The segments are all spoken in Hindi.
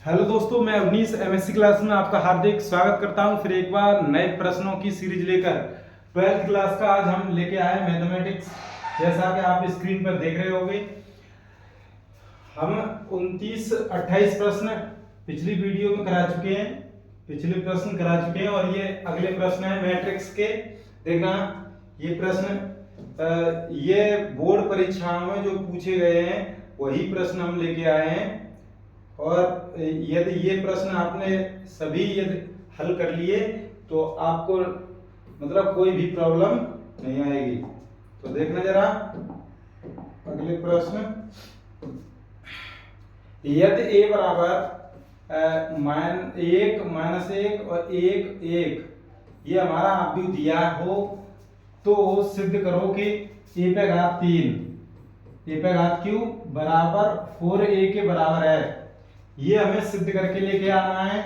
हेलो दोस्तों, मैं अवनीश एमएससी क्लास में आपका हार्दिक स्वागत करता हूं। फिर एक बार नए प्रश्नों की सीरीज लेकर 12th क्लास का आज हम लेके आए मैथमेटिक्स। जैसा कि आप स्क्रीन पर देख रहे होंगे, हम 29-28 प्रश्न पिछली वीडियो में करा चुके हैं, पिछले प्रश्न करा चुके हैं और ये अगले प्रश्न है मैट्रिक्स के। देखना ये प्रश्न ये बोर्ड परीक्षाओं में जो पूछे गए हैं वही प्रश्न हम लेके आए हैं। और यदि ये प्रश्न आपने सभी यदि हल कर लिए तो आपको मतलब कोई भी प्रॉब्लम नहीं आएगी। तो देखना जरा अगले प्रश्न, यदि a बराबर -1 और 1 ये हमारा आव्यूह दिया हो तो सिद्ध करो कि a पे घात 3 a पे घात q बराबर 4a के बराबर है। ये हमें सिद्ध करके लेके आना है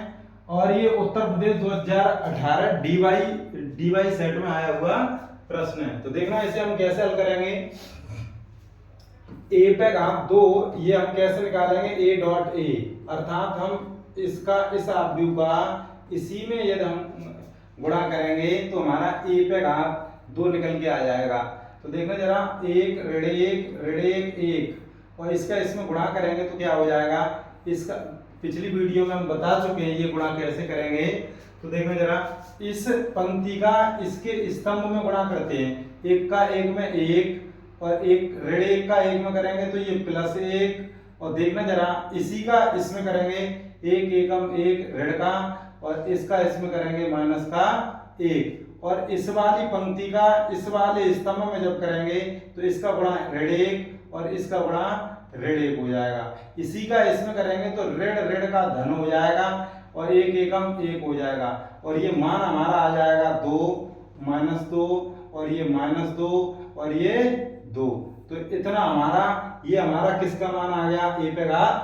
और ये उत्तर प्रदेश 2018 डीवाई सेट में आया हुआ प्रश्न है। तो देखना इसे हम कैसे हल करेंगे। a पे घात 2 ये हम कैसे निकालेंगे, a डॉट a, अर्थात हम इसका इस आव्यूह का इसी में यदि हम गुणा करेंगे तो हमारा a पे घात 2 निकल के आ जाएगा। तो देखना जरा 1 ऋण 1 और इसका इसमें गुणा करेंगे तो क्या हो जाएगा। इसका पिछली वीडियो में हम बता चुके हैं ये गुणा कैसे करेंगे। तो देखना जरा इस पंक्ति का इसके स्तंभ में गुणा करते हैं, एक का एक में 1 और एक ऋण 1 का 1 में करेंगे तो ये +1 और देखना जरा इसी का इसमें करेंगे 1 एकम 1 ऋण का और इसका इसमें करेंगे माइनस का 1 और इस वाली पंक्ति का इस वाले स्तंभ में जब करेंगे तो इसका गुणा ऋण 1 और इसका गुणा ऋण 1 हो जाएगा। इसी का इसमें करेंगे तो ऋण का धन हो जाएगा और 1 एकम 1 हो जाएगा और ये मान हमारा आ जाएगा 2 -2 और ये -2 और ये 2। तो इतना हमारा ये हमारा किसका मान आ गया, a पे घात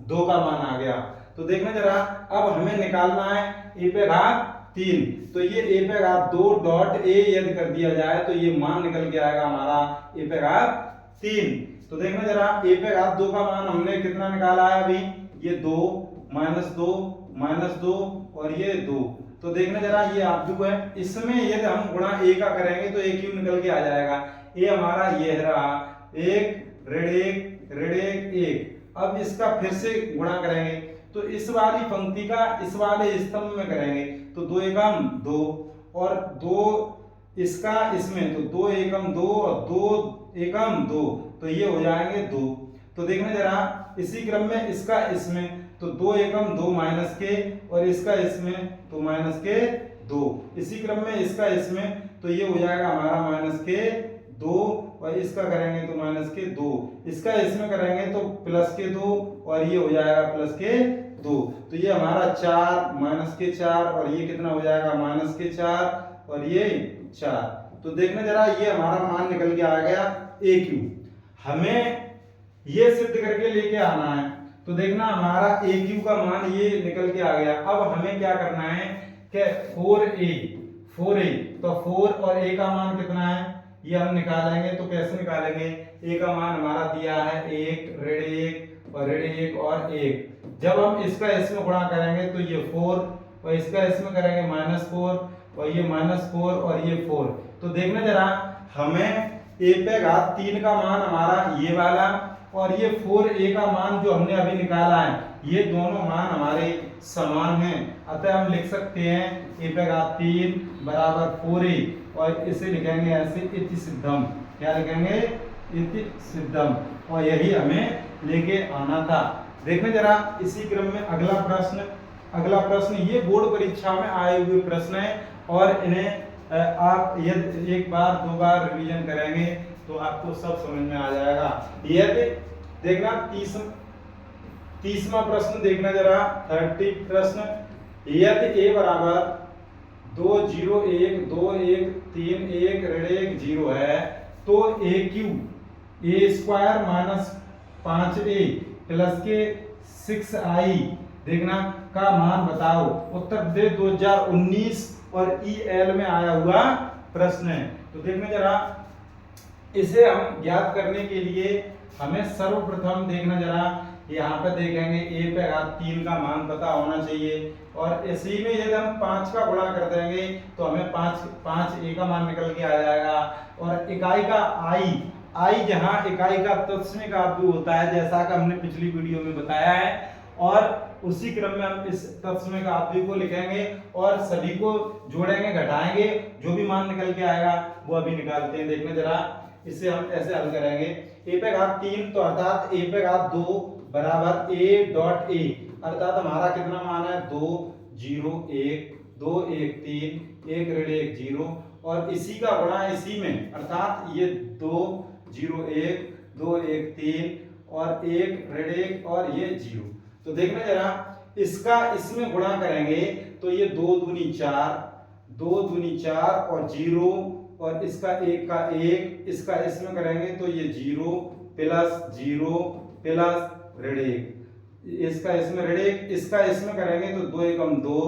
2 का मान आ गया। तो देखना जरा अब हमें निकालना है a पे घात 3। तो ये a पे घात 2 डॉट a यदि कर दिया जाए तो ये मान निकल के आएगा हमारा a पे घात 3। तो देखना जरा a पे घात 2 का मान हमने कितना निकाला है अभी, ये 2 -2 और ये 2। तो देखना जरा ये आव्यूह है, इसमें यदि हम गुणा a का करेंगे तो a क्यूब निकल के आ जाएगा। a हमारा ये रहा 1 ऋण 1। अब इसका फिर से गुणा करेंगे तो इस वाली पंक्ति का इस वाले स्तंभ में करेंगे तो 2 एकम 2 और 2 इसका इसमें तो 2 एकम 2 और 2 एकम 2 तो ये हो जाएंगे 2। तो देखना जरा इसी क्रम में इसका इसमें तो 2 एकम 2 माइनस के और इसका इसमें तो माइनस के 2। इसी क्रम में इसका इसमें तो ये हो जाएगा हमारा माइनस के 2 और इसका करेंगे तो माइनस के 2, इसका इसमें करेंगे तो प्लस के 2 और ये हो जाएगा प्लस के 2। तो ये हमारा 4 माइनस के 4 और ये कितना हो जाएगा माइनस के 4 और ये 4। तो देखना जरा ये हमारा मान निकल के आ गया a क्यूब। हमें ये सिद्ध करके लेके आना है। तो देखना हमारा a क्यूब का मान ये निकल के आ गया। अब हमें क्या करना है कि 4a तो 4 और a का मान कितना है ये हम निकालेंगे। तो कैसे निकालेंगे, a का मान हमारा दिया है 1 ऋण 1 और ऋण 1 और 1। जब हम इसका इसमें गुणा करेंगे तो ये 4 और इसका इसमें करेंगे -4 और ये -4 और ये 4। तो देखना जरा हमें a पे घात 3 का मान हमारा ये वाला और ये 4a का मान जो हमने अभी निकाला है ये दोनों मान हमारे समान हैं। अतः हम लिख सकते हैं a पे घात 3 बराबर 4a और इसे लिखेंगे ऐसे इति सिद्धम। क्या लिखेंगे, इति सिद्धम। और यही हमें लेके आना था। देखने जरा इसी क्रम में अगला प्रश्न ये बोर्ड परीक्षा में आए हुए प्रश्न है और इन्हें आप यदि एक बार दो बार रिवीजन करेंगे तो आपको सब समझ में आ जाएगा। यदि देखना 30वां प्रश्न देखना जरा 30 प्रश्न, यदि a बराबर 2 0 1 2 1 3 1 ऋण 1 0 है तो a cube a square minus 5a plus के 6i देखना का मान बताओ। उत्तर प्रदेश 2019 और EL में आया हुआ प्रश्न है। तो देखना जरा इसे हम ज्ञात करने के लिए हमें सर्वप्रथम देखना जरा यहाँ पे देखेंगे a पे घात 3 का मान पता होना चाहिए, और इसी में यदि हम 5 का गुणा कर देंगे तो हमें 5 a का मान निकल के आ जाएगा। और इकाई का i जहाँ इकाई का तत्समय का अवयव होता है, जैसा कि हमने पिछली वीडियो में बताया है, और उसी क्रम में हम इस तत्समय का अवयव को लिखेंगे और सभी को जोड़ेंगे घटाएंगे, जो भी मान निकल के आएगा वो अभी निकालते हैं। देखना जरा, इसे हम ऐसे हल करेंगे, a पे घात 3 तो अर्थात a पे घात 2 बराबर a डॉट a, अर्थात हमारा कितना मान है 2 0 1 2 1 3 1 ऋण 1 0, और इसी का गुणा इसी में, अर्थात ये 2 0 1 2 1 3 और 1 ऋण 1 और ये 0। तो देखना जरा, इसका इसमें गुणा करेंगे तो ये 2 दूनी 4 2 दूनी 4 और 0, और इसका 1 का 1, इसका इसमें करेंगे तो ये 0 प्लस 0 प्लस ऋण 1, इसका इसमें ऋण 1, इसका इसमें करेंगे तो 2 एकम 2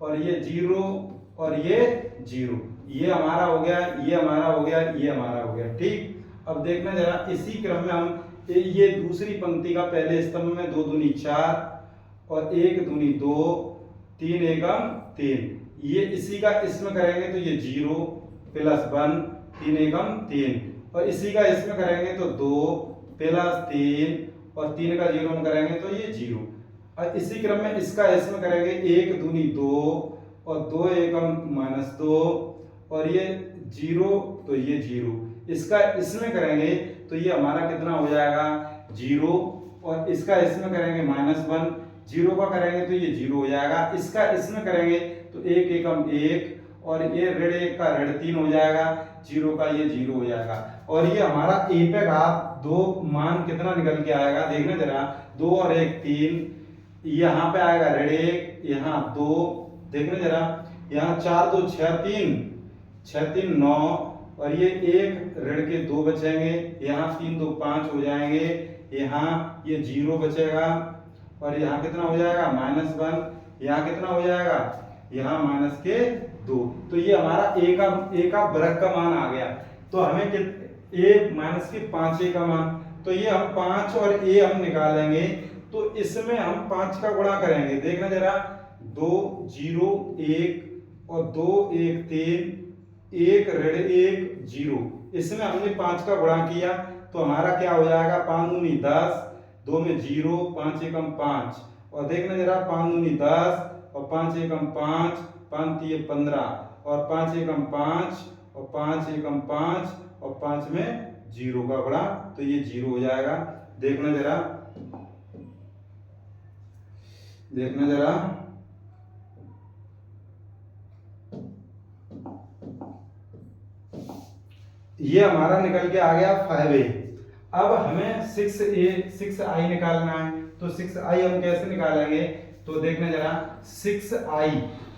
और ये 0 और ये 0, ये हमारा हो गया, ये हमारा हो गया, ये हमारा हो गया। ठीक, अब देखना जरा, इसी क्रम में हम ये दूसरी पंक्ति का पहले स्तंभ में 2 दूनी 4 और 1 दूनी 2 3 एकम 3, ये इसी का इसमें करेंगे तो ये 0 प्लस 1 3 एकम 3, और इसी का इसमें करेंगे तो 2 प्लस 3 और 3 का 0 में करेंगे तो ये 0, और इसी क्रम में इसका इसमें करेंगे 1 दूनी 2 और 2 एकम माइनस 2 और ये 0 तो ये 0, इसका इसमें करेंगे तो ये हमारा कितना हो जाएगा 0, और इसका इसमें करेंगे -1, 0 का करेंगे तो ये 0 हो जाएगा, इसका इसमें करेंगे तो 1 एकम 1 और ये ऋण 1 का ऋण 3 हो जाएगा, 0 का ये 0 हो जाएगा, और ये हमारा a पे घात 2 मान कितना निकल के आएगा, देखना जरा, 2 और 1 3, यहाँ पे आएगा ऋण 1, यहाँ 2, देखना जरा, यहाँ 4 2 6 3 6 3 9, और ये 1 ऋण के 2 बचेंगे, यहाँ 3 2 5 हो जाएंगे, यहाँ ये 0 बचेगा, और यहाँ कितना हो जाएगा -1, यहाँ कितना हो जाएगा, यहाँ माइनस के 2, तो ये हमारा a का वर्ग का मान आ गया। तो हमें a माइनस के 5a का मान, तो ये हम 5 और a हम निकालेंगे, तो इसमें हम 5 का गुणा करेंगे, देखना जरा, 2 0 1 और 2 1 3 1 ऋण 1 0, इसमें हमने 5 का गुणा किया तो हमारा क्या हो जाएगा, 5 दूनी 10, 2 में 0 5 एकम 5, और देखना जरा, 5 दूनी 10 और 5 एकम 5 5 3 15 और 5 एकम 5 और 5 एकम 5 और 5 में 0 का गुणा, तो ये 0 हो जाएगा। देखना जरा, देखना जरा, ये हमारा निकल के आ गया 5a। अब हमें 6i निकालना है, तो 6i हम कैसे निकालेंगे, तो देखना जरा, 6i,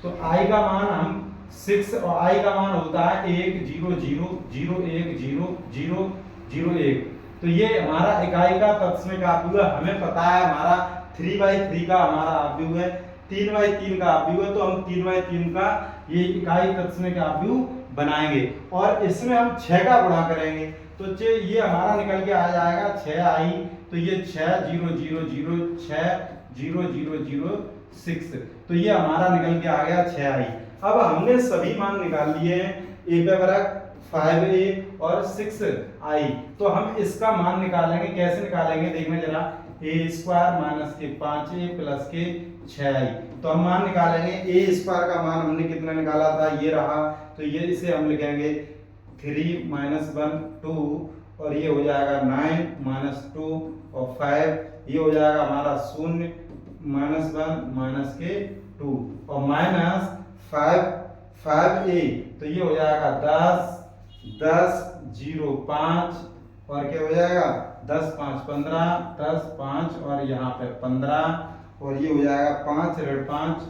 तो i का मान हम 6 और i का मान होता है 1 0 0 0 1 0 0 0 1, तो ये हमारा इकाई का तत्समय का अवयव है। हमें पता है हमारा 3/3 का हमारा अवयव है, 3/3 का अवयव है, तो हम 3/3 का ये इकाई तत्समय का अवयव बनाएंगे, और इसमें हम 6 का गुणा करेंगे, तो ये हमारा निकल के आ जाएगा 6i, तो ये 6 0 0 0 6 0 0 0 6, तो ये हमारा निकल के आ गया 6i। अब हमने सभी मान निकाल लिए हैं, a पे वर्ग 5a और 6i, तो हम इसका मान निकालेंगे, कैसे निकालेंगे, देखना जरा, a स्क्वायर माइनस के 5a प्लस के 6i, तो हम मान निकालेंगे, a स्क्वायर का मान हमने कितना निकाला था, ये रहा, तो ये इसे हम लिखेंगे 3 - 1 2, और ये हो जाएगा 9 - 2 और 5, ये हो जाएगा हमारा 0 -1 - के 2 और -5a, तो ये हो जाएगा 10 0 5, और क्या हो जाएगा 10 5 15 10 5 और यहाँ पे 15, और ये हो जाएगा 5 ऋण 5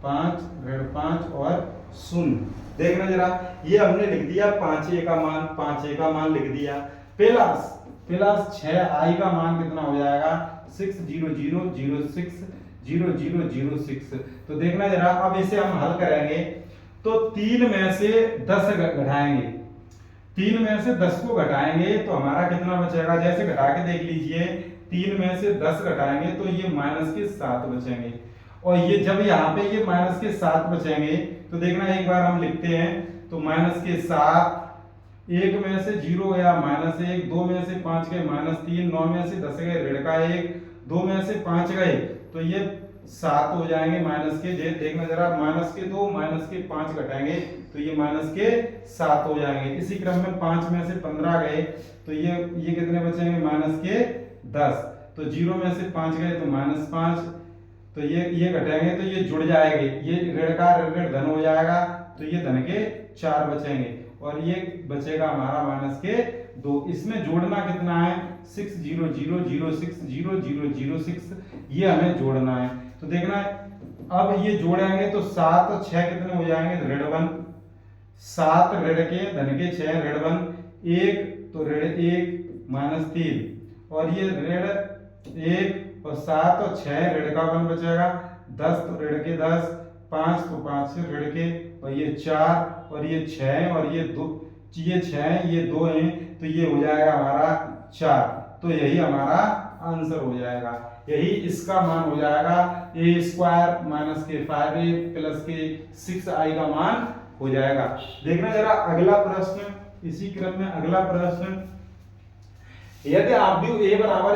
5 ऋण 5 और 0। देखना जरा, ये हमने लिख दिया 5a का मान, 5a का मान लिख दिया, प्लस 6i का मान कितना हो जाएगा 6 0 0 0 6 0 0 0 6। तो देखना जरा, अब इसे हम हल करेंगे तो 3 में से 10 घटाएंगे, 3 में से 10 को घटाएंगे तो हमारा कितना बचेगा, जैसे घटा के देख लीजिए, 3 में से 10 घटाएंगे तो ये माइनस के 7 बचेंगे। और ये जब यहाँ पे ये माइनस के 7 बचेंगे तो देखना एक बार हम लिखते हैं, तो माइनस के 7, 1 में से 0 गया -1, 2 में से 5 गए -3, 9 में से 10 गए ऋण का 1, 2 में से 5 गए तो ये 7 हो जाएंगे माइनस के। देखना जरा, माइनस के 2 माइनस के 5 घटाएंगे तो ये माइनस के 7 हो जाएंगे। इसी क्रम में 5 में से 15 गए तो ये कितने बचेंगे माइनस के 10। तो 0 में से 5 गए तो -5, तो ये घटाएंगे तो ये जुड़ जाएंगे, ये ऋण का ऋण धन हो जाएगा तो ये धन के 4 बचेंगे और ये बचेगा हमारा माइनस के 2। इसमें जोड़ना कितना है 6 0 0 0 6 0 0 0 6, ये हमें जोड़ना है। तो देखना अब ये जोड़ेंगे तो 7 और 6 कितने हो जाएंगे ऋण 1, 7 ऋण के धन के 6 ऋण 1, 1 तो ऋण 1 -3 और ये ऋण 1 और 7 और 6 ऋण का 1 बचेगा, 10 तो ऋण के 10, 5 तो 5 से ऋण के और ये 4 और ये 6 और ये 2, ये 6 ये 2 हैं तो ये हो जाएगा हमारा 4। तो यही हमारा आंसर हो जाएगा, यही इसका मान हो जाएगा a² माइनस के 5a प्लस के 6i का मान हो जाएगा। देखना जरा अगला प्रश्न, इसी क्रम में अगला प्रश्न, यदि आप भी a बराबर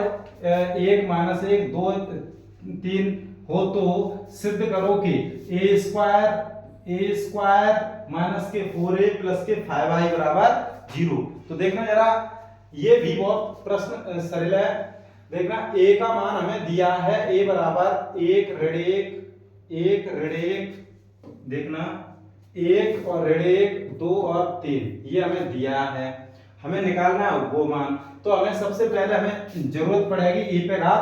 1 -1 2 3 हो तो सिद्ध करो कि a² माइनस के 4a प्लस के 5i बराबर 0। तो देखना जरा, ये भी बहुत प्रश्न सरल है। देखना a का मान हमें दिया है, a बराबर 1 ऋण 1 ऋण 1, देखना 1 और ऋण 1 2 और 3 ये हमें दिया है, हमें निकालना है वो मान। तो हमें सबसे पहले हमें जरूरत पड़ेगी a पे घात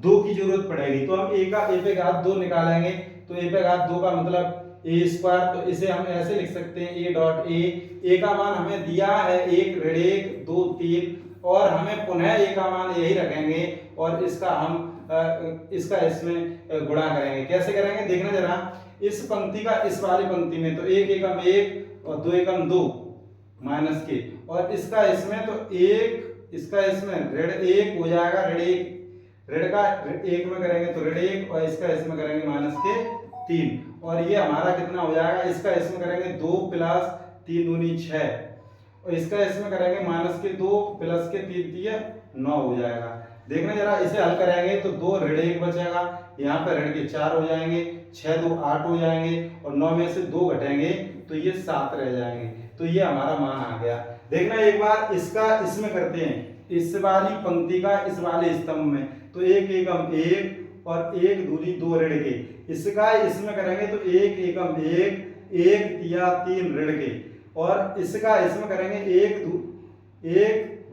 2 की जरूरत पड़ेगी, तो हम a पे घात 2 निकालेंगे। तो a पे घात 2 का मतलब a², तो इसे हम ऐसे लिख सकते हैं a का मान हमें दिया है 1 ऋण 1 2 3 और हमें पुनः a का मान यही रखेंगे और इसका हम इसका इसमें गुणा करेंगे। कैसे करेंगे देखना जरा, इस पंक्ति का इस वाली पंक्ति में तो 1 एकम 1 और 2 एकम 2 माइनस के, और इसका इसमें तो 1 इसका इसमें ऋण 1 हो जाएगा, ऋण 1 ऋण का 1 में करेंगे तो ऋण 1 और इसका इसमें करेंगे माइनस के 3 और ये हमारा कितना हो जाएगा, इसका इसमें करेंगे 2 प्लस 3 दूनी 6 और इसका इसमें करेंगे माइनस के 2 प्लस के 3 3 9 हो जाएगा। देखना जरा, इसे हल करेंगे तो 2 ऋण 1 बचेगा, यहाँ पे ऋण के 4 हो जाएंगे, 6 2 8 हो जाएंगे और 9 में से 2 घटेंगे तो ये 7 रह जाएंगे। तो ये हमारा मान आ गया। देखना एक बार इसका इसमें करते हैं, इस वाली पंक्ति का इस वाले स्तंभ में तो 1 एकम 1 और 1 दूनी 2 ऋण के, इसका इसमें करेंगे तो 1 एकम 1 1 तिया 3 ऋण के, और इसका इसमें करेंगे 1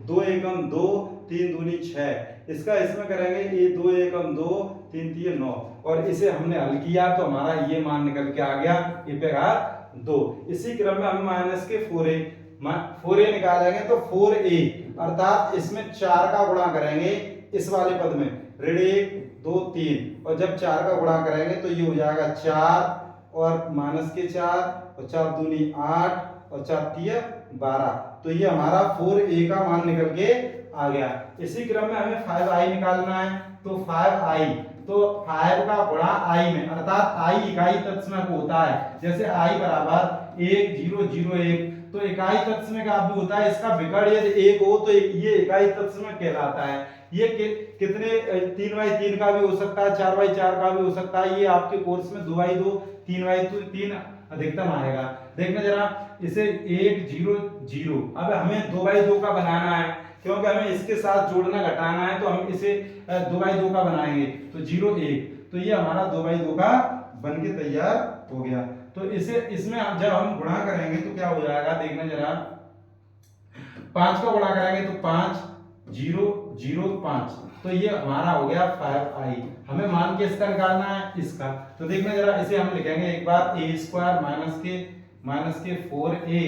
2 एकम 2 3 दूनी 6, इसका इसमें करेंगे 2 एकम 2 3 3 9 और इसे हमने हल किया तो हमारा ये मान निकल के आ गया e पे घात 2। इसी क्रम में हम माइनस के 4a निकालेंगे तो 4a अर्थात इसमें 4 का गुणा करेंगे इस वाले पद में, ऋण 1 2 3 और जब 4 का गुणा करेंगे तो ये हो जाएगा 4 और माइनस के 4 और 4 दूनी 8 और 4 3 12। तो ये हमारा 4a का मान निकल के आ गया। इसी क्रम में हमें 5i निकालना है तो 5i तो 5 का गुणा i में, अर्थात i इकाई तत्समक होता है, जैसे i बराबर 1 0 0 1 तो इकाई तत्समक का भी होता है, इसका विकर्ण यदि 1 हो तो ये इकाई तत्समक कहलाता है। ये कितने 3/3 का भी हो सकता है, 4/4 का भी हो सकता है, ये आपके कोर्स में 2/2 3/3 अधिकतम आएगा। देखना जरा, इसे 1 0 0 अब हमें 2/2 का बनाना है क्योंकि हमें इसके साथ जोड़ना घटाना है तो हम इसे 2/2 का बनाएंगे तो 0 1 तो ये हमारा 2/2 का बन के तैयार हो गया। तो इसे इसमें जब हम गुणा करेंगे तो क्या हो जाएगा देखना जरा, 5 का गुणा करेंगे तो 5 0 0 5 तो ये हमारा हो गया 5i। हमें मान के इसका निकालना है इसका, तो देखना जरा, इसे हम लिखेंगे एक बार a² माइनस के 4a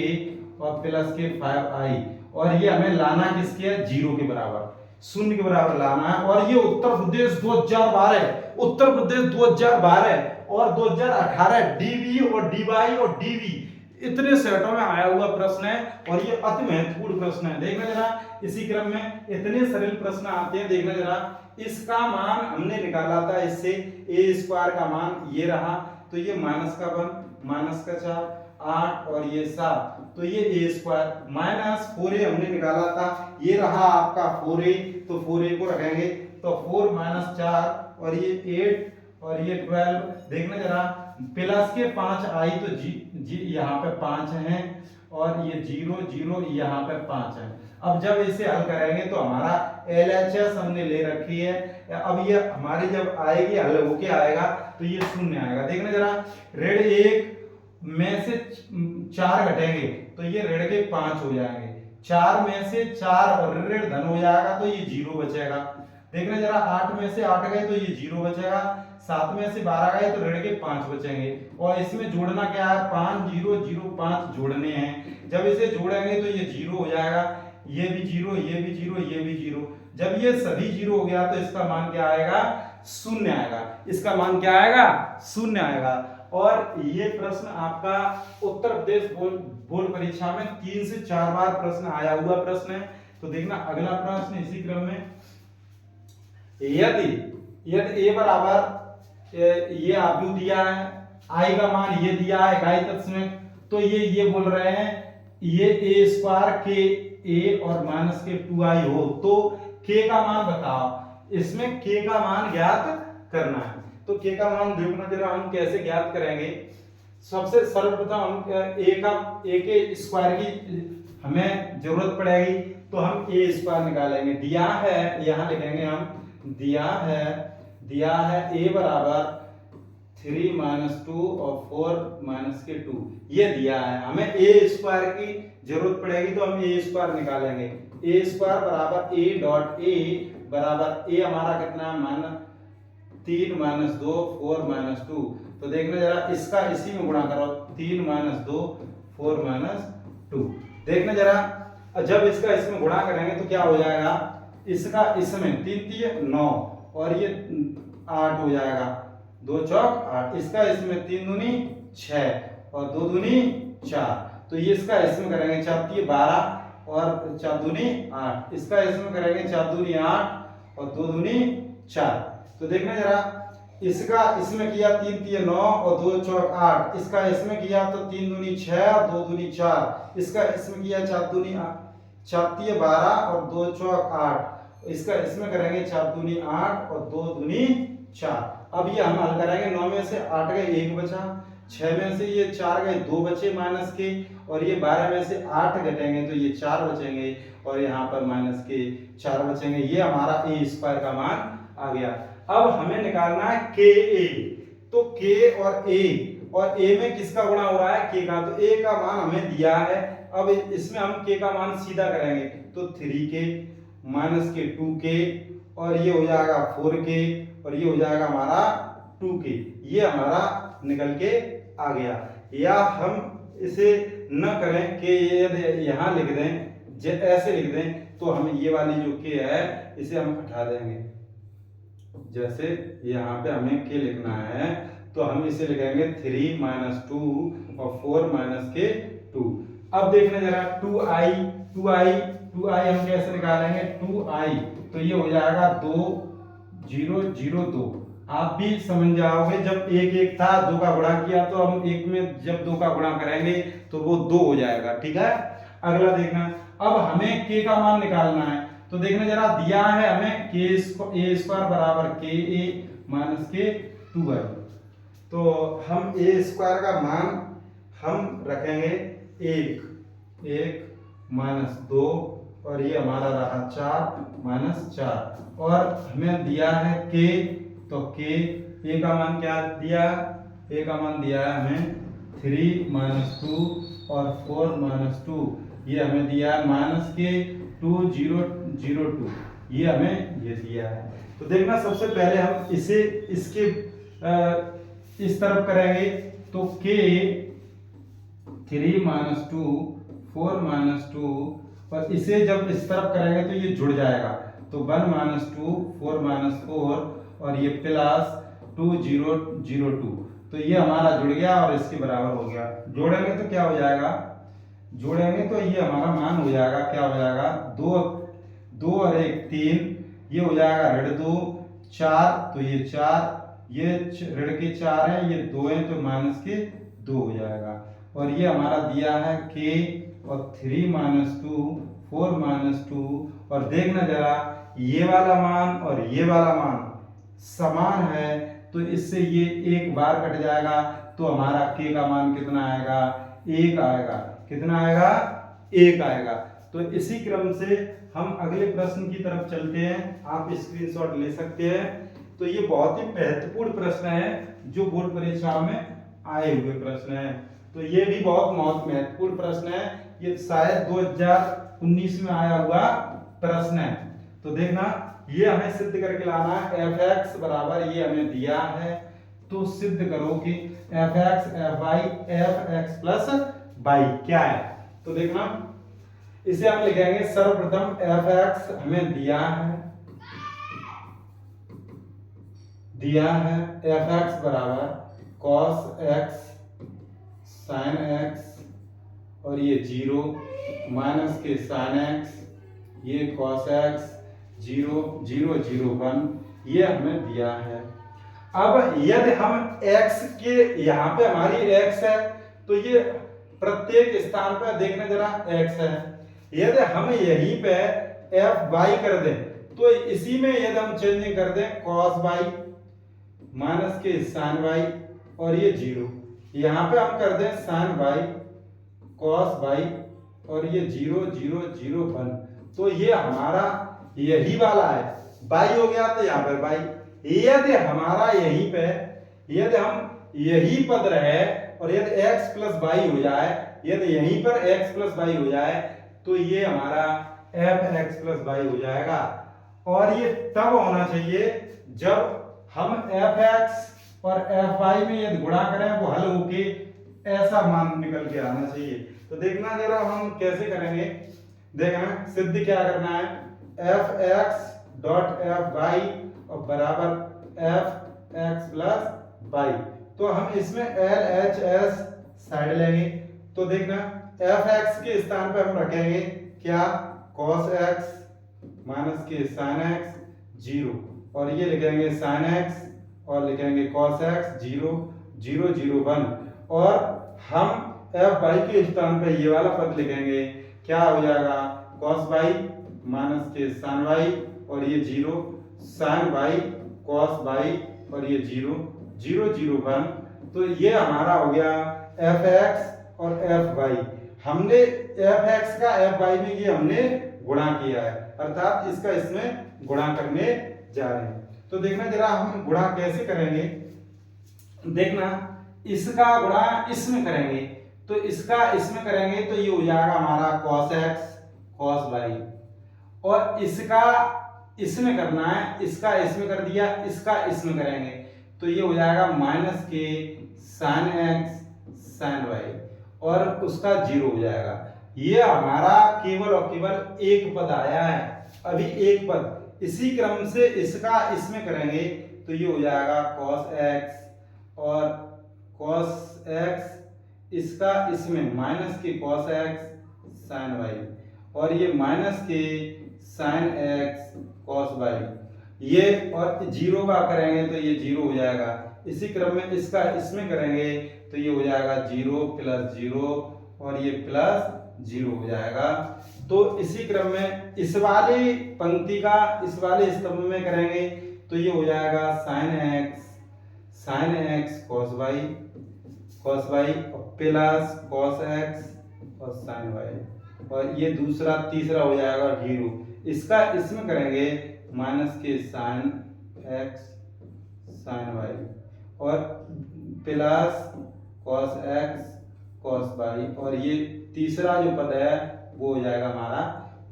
और प्लस के 5i और ये हमें लाना किसके है 0 के बराबर, 0 के बराबर लाना है। और ये उत्तर प्रदेश 2012 उत्तर प्रदेश 2012 और 2018 डीवी और डीवाई और डीवी इतने सेटों में आया हुआ प्रश्न है और ये अति महत्वपूर्ण प्रश्न है। देखना जरा, इसी क्रम में इतने सरल प्रश्न आते हैं। देखना जरा, इसका मान हमने निकाला था इससे, ए स्क्वायर का मान ये रहा, तो ये माइनस का 1 माइनस का 4 8 और ये 7, तो ये ए स्क्वायर माइनस 4a हमने निकाला था, ये रहा आपका 4a, तो 4a को रखेंगे तो 4 माइनस 4 और ये 8 और ये 12, देखना जरा प्लस के 5 आई तो जी यहाँ पे 5 हैं और ये 0 0 यहाँ पे 5 है। अब जब इसे हल करेंगे तो हमारा LHS हमने ले रखी है, अब ये हमारी जब आएगी हल होके आएगा तो ये शून्य आएगा। देखना जरा ऋण 1 में से 4 घटेंगे तो ये ऋण के 5 हो जाएंगे, 4 में से 4 और ऋण धन हो जाएगा तो ये 0 बचेगा। देखना जरा 8 में से 8 गए तो ये 0 बचेगा, 7 में से 12 गए तो ऋण के 5 बचेंगे, और इसमें जोड़ना क्या है 5 0 0 5 जोड़ने हैं। जब इसे जोड़ेंगे तो ये 0 हो जाएगा, ये भी 0 ये भी 0 ये भी 0। जब ये सभी 0 हो गया तो इसका मान क्या आएगा, शून्य आएगा। इसका मान क्या आएगा, शून्य आएगा। और ये प्रश्न आपका उत्तर प्रदेश बोर्ड परीक्षा में 3 से 4 बार प्रश्न आया हुआ प्रश्न है। तो देखना अगला प्रश्न इसी क्रम में, यदि a बराबर ये आपको दिया है, i का मान ये दिया है इकाई तत्व में, तो ये बोल रहे हैं ये a स्क्वायर के a और माइनस के 2i हो तो k का मान बताओ। इसमें k का मान ज्ञात करना है, तो k का मान देखना जरा हम कैसे ज्ञात करेंगे। सबसे सर्वप्रथम हम a के स्क्वायर की हमें जरूरत पड़ेगी, तो हम a स्क्वायर निकालेंगे। दिया है, यहाँ लिखेंगे हम दिया है a बराबर 3 माइनस 2 और 4 माइनस के 2, ये दिया है। हमें a स्क्वायर की जरूरत पड़ेगी तो हम a स्क्वायर निकालेंगे। a स्क्वायर बराबर a डॉट a बराबर a हमारा कितना है 3 माइनस 2 4 माइनस 2, तो देखना जरा इसका इसी में गुणा करो 3 माइनस 2 4 माइनस 2। देखना जरा जब इसका इसमें गुणा करेंगे तो क्या हो जाएगा, इसका इसमें 3 3 9 और ये 8 हो जाएगा, 2 चौक 8, इसका इसमें 3 दूनी 6 और 2 दूनी 4, तो ये इसका इसमें करेंगे 4 3 12 और 4 दूनी 8, इसका इसमें करेंगे 4 दूनी 8 और 2 दूनी 4। तो देखना जरा इसका इसमें किया 3 3 9 और 2 चौक 8, इसका इसमें किया तो 3 दूनी 6 और 2 दूनी 4, इसका इसमें किया 4 दूनी 4 3 12 और 2 चौक 8, इसका इसमें करेंगे 4 दूनी 8 और 2 दूनी 4। अब ये हम हल करेंगे, 9 में से 8 गए 1 बचा, 6 में से ये 4 गए 2 बचे माइनस के, और ये 12 में से 8 घटेंगे तो ये 4 बचेंगे और यहाँ पर माइनस के 4 बचेंगे। ये हमारा a स्क्वायर का मान आ गया। अब हमें निकालना है ka, तो k और a में किसका गुणा हो रहा है, k का, तो a का मान हमें दिया है। अब इसमें हम k का मान सीधा करेंगे तो 3k माइनस के 2k और ये हो जाएगा 4k और ये हो जाएगा हमारा 2k, ये हमारा निकल के आ गया। या हम इसे न करें कि ये यहाँ लिख दें, ऐसे लिख दें, तो हम ये वाली जो k है इसे हम हटा देंगे। जैसे यहाँ पे हमें k लिखना है तो हम इसे लिखेंगे 3 माइनस 2 और 4 माइनस के 2। अब देखना जरा 2i हम कैसे निकालेंगे, 2i तो ये हो जाएगा 2 0 0 2। आप भी समझ जाओगे, जब 1 1 था 2 का गुणा किया तो हम 1 में जब 2 का गुणा करेंगे तो वो 2 हो जाएगा। ठीक है, अगला देखना, अब हमें k का मान निकालना है, तो देखना जरा दिया है हमें a स्क्वायर बराबर ka माइनस के 2i, तो हम a स्क्वायर का मान हम रखेंगे 1 माइनस 2 और ये हमारा रहा 4 माइनस 4, और हमें दिया है k, तो k a का मान क्या दिया, a का मान दिया है हमें 3 माइनस 2 और 4 माइनस 2, ये हमें दिया है माइनस के 2 0 0 2, ये हमें ये दिया है। तो देखना सबसे पहले हम इसे इसके इस तरफ करेंगे, तो k 3 माइनस 2 4 माइनस 2, और इसे जब इस तरफ करेंगे तो ये जुड़ जाएगा, तो 1 माइनस 2 4 माइनस 4 और ये प्लस 2 0 0 2, तो ये हमारा जुड़ गया और इसके बराबर हो गया। जोड़ेंगे तो क्या हो जाएगा, जोड़ेंगे तो ये हमारा मान हो जाएगा, क्या हो जाएगा 2 2 और 1 3, ये हो जाएगा ऋण 2 4, तो ये 4, ये ऋण के 4 है, ये 2 है, तो माइनस के 2 हो जाएगा। और ये हमारा दिया है k और 3 - 2 4 - 2। और देखना जरा ये वाला मान और ये वाला मान समान है, तो इससे ये एक बार कट जाएगा, तो हमारा k का मान कितना आएगा? 1 आएगा। कितना आएगा? 1 आएगा। तो इसी क्रम से हम अगले प्रश्न की तरफ चलते हैं। आप स्क्रीनशॉट ले सकते हैं। तो ये बहुत ही महत्वपूर्ण प्रश्न है जो बोर्ड परीक्षाओं में आए हुए प्रश्न है। तो ये भी बहुत महत्वपूर्ण प्रश्न है। ये शायद 2019 में आया हुआ प्रश्न है। तो देखना, ये हमें सिद्ध करके लाना है। f(x) बराबर ये हमें दिया है, तो सिद्ध करो कि f(x) fy f(x) plus y क्या है। तो देखना, इसे हम लिखेंगे सर्वप्रथम f(x) हमें दिया है f(x) बराबर cos x sin x और ये 0 माइनस के sin x, ये cos x 0 0 0 1, ये हमें दिया है। अब यदि हम x के यहाँ पे हमारी x है, तो ये प्रत्येक स्थान पर देखना जरा x है। यदि हम यहीं पे fy कर दें, तो इसी में यदि हम चेंजिंग कर दें cos y माइनस के sin y और ये 0, यहाँ पे हम कर दें sin y cos y और ये 0 0 0 1, तो ये हमारा यही वाला है y हो गया, तो यहाँ पर y। यदि हमारा यहीं पे यदि हम यही पद रहे और यदि x प्लस y हो जाए, यदि यहीं पर x प्लस y हो जाए, तो ये हमारा f(x) प्लस y हो जाएगा। और ये तब होना चाहिए जब हम f(x) और fy में यदि गुणा करें, वो हल होके ऐसा मान निकल के आना चाहिए। तो देखना जरा हम कैसे करेंगे। देखना, सिद्ध क्या करना है, f(x) डॉट fy और बराबर f(x) प्लस y। तो हम इसमें LHS साइड लेंगे। तो देखना, f(x) के स्थान पर हम रखेंगे क्या? cos x माइनस के sin x 0, और ये लिखेंगे sin x और लिखेंगे cos x 0 0 0 1, और हम fy के स्थान पर ये वाला पद लिखेंगे, क्या हो जाएगा? cos y माइनस के sin y और ये 0 sin y cos y और ये 0 0 0 1। तो ये हमारा हो गया f(x) और fy। हमने f(x) का fy में ये हमने गुणा किया है, अर्थात इसका इसमें गुणा करने जा रहे हैं। तो देखना जरा हम गुणा कैसे करेंगे। देखना, इसका गुणा इसमें करेंगे, तो इसका इसमें करेंगे, तो ये हो जाएगा हमारा cos x cos y, और इसका इसमें करना है, इसका इसमें कर दिया, इसका इसमें करेंगे, तो ये हो जाएगा माइनस के sin x sin y, और उसका 0 हो जाएगा। ये हमारा केवल और केवल एक पद आया है, अभी एक पद। इसी क्रम से इसका इसमें करेंगे, तो ये हो जाएगा cos x और cos x, इसका इसमें माइनस के cos x sin y, और ये माइनस के sin x cos y, ये और 0 का करेंगे तो ये 0 हो जाएगा। इसी क्रम में इसका इसमें करेंगे, तो ये हो जाएगा 0 प्लस 0 और ये प्लस 0 हो जाएगा। तो इसी क्रम में इस वाली पंक्ति का इस वाले स्तंभ में करेंगे, तो ये हो जाएगा sin x cos y और प्लस cos x और sin y, और ये दूसरा तीसरा हो जाएगा 0। इसका इसमें करेंगे माइनस के sin x sin y और plus cos x cos y, और ये तीसरा जो पद है वो हो जाएगा हमारा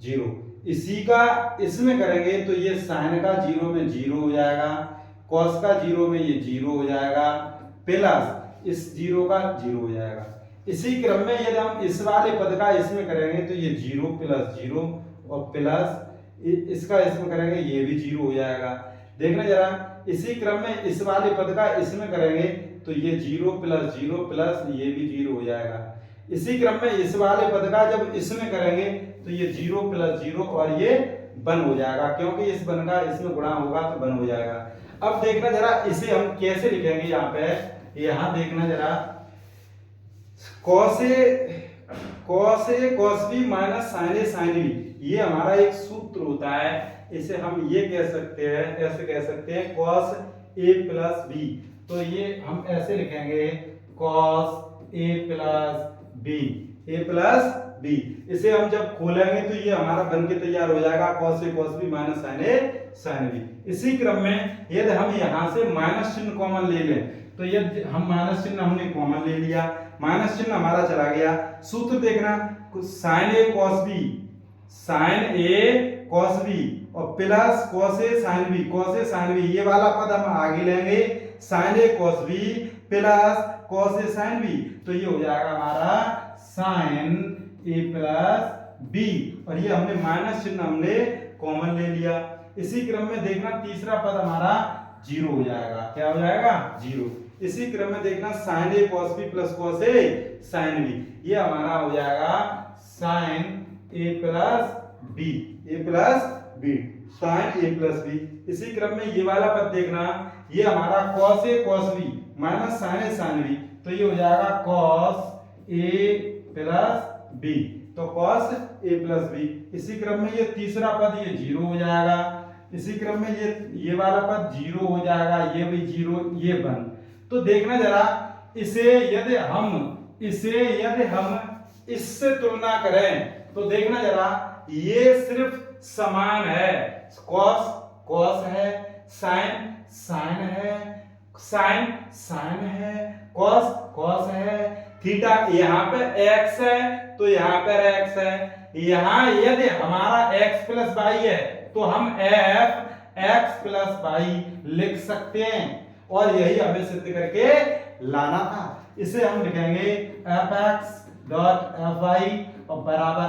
0। इसी का इसमें करेंगे, तो ये sin का 0 में 0 हो जाएगा, cos का 0 में ये 0 हो जाएगा, प्लस इस 0 का 0 हो जाएगा। इसी क्रम में यदि हम इस वाले पद का इसमें करेंगे, तो ये 0 प्लस 0 और प्लस इसका इसमें करेंगे, ये भी 0 हो जाएगा। देखना जरा, इसी क्रम में इस वाले पद का इसमें करेंगे, तो ये 0 प्लस 0 प्लस ये भी 0 हो जाएगा। इसी क्रम में इस वाले पद का जब इसमें करेंगे, तो ये 0 प्लस 0 और ये 1 हो जाएगा, क्योंकि इस 1 का इसमें गुणा होगा तो 1 हो जाएगा। अब देखना जरा इसे हम कैसे लिखेंगे, यहाँ पे यहाँ देखना जरा, cos a cos b minus sin a sin b, ये हमारा एक सूत्र होता है। इसे हम ये कह सकते हैं, ऐसे कह सकते हैं cos a प्लस b, तो ये हम ऐसे लिखेंगे cos a प्लस b। इसे हम जब खोलेंगे तो ये हमारा बन के तैयार हो जाएगा cos a cos b minus sin a sin b। इसी क्रम में यदि हम यहाँ से माइनस चिन्ह कॉमन ले लें, तो यदि हम माइनस चिन्ह हमने कॉमन ले लिया, माइनस चिन्ह हमारा चला गया, सूत्र देखना sin a cos b और plus cos a sin b, ये वाला पद हम आगे लेंगे, sin a cos b plus cos a sin b, तो ये हो जाएगा हमारा sin a प्लस b, और ये हमने माइनस चिन्ह हमने कॉमन ले लिया। इसी क्रम में देखना तीसरा पद हमारा 0 हो जाएगा, क्या हो जाएगा 0। इसी क्रम में देखना sin a cos b plus cos a sin b, ये हमारा हो जाएगा sin a plus b sin a plus b। इसी क्रम में ये वाला पद देखना, ये हमारा cos a cos b minus sin a sin b, तो ये हो जाएगा cos a प्लस b, तो cos a प्लस b। इसी क्रम में ये तीसरा पद ये 0 हो जाएगा, इसी क्रम में ये वाला पद 0 हो जाएगा, ये भी 0, ये 1। तो देखना जरा इसे यदि हम इससे तुलना करें तो देखना जरा, ये सिर्फ समान है, cos है, sin है, sin है, cos है, थीटा यहाँ पे x है तो यहाँ पर x है, यहाँ यदि हमारा x प्लस y है तो हम f x प्लस y लिख सकते हैं, और यही हमें सिद्ध करके लाना था। इसे हम लिखेंगे fx डॉट fy और बराबर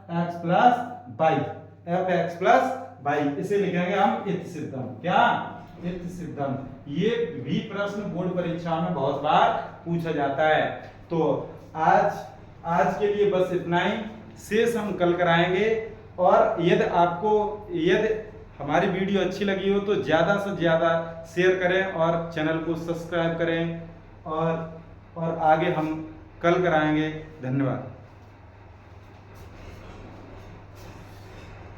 fx प्लस y, इसे लिखेंगे हम इति सिद्धम। क्या इति सिद्धम, ये भी प्रश्न बोर्ड परीक्षा में बहुत बार पूछा जाता है। तो आज के लिए बस इतना ही, शेष हम कल कराएंगे। और यदि हमारी वीडियो अच्छी लगी हो तो ज़्यादा से ज़्यादा शेयर करें और चैनल को सब्सक्राइब करें, और आगे हम कल कराएंगे। धन्यवाद।